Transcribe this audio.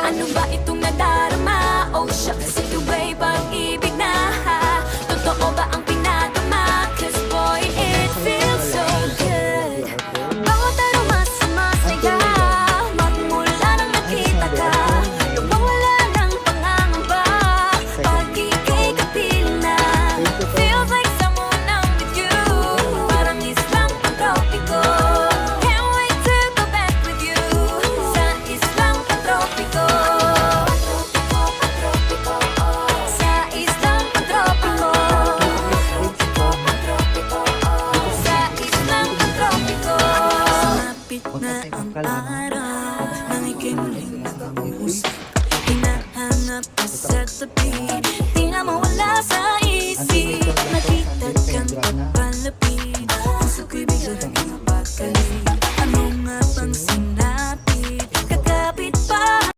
Ano ba itong nadarama? Oh shucks, ito ba'y pag-ibig na? Totoo ba ang pinadama? Cause boy, it feels so good. Bawat aroma sumasaya, magmula nang nakita ka, nawawala ng pangangamba pag ika'y kapiling na. Feels like someone I'm with you, parang islang pantropiko. Can't wait to go back with you sa islang pantropiko. Sa islang pantropiko. Sa islang pantropiko. Sumapit na ang araw nang ika'y muling nag-uusap.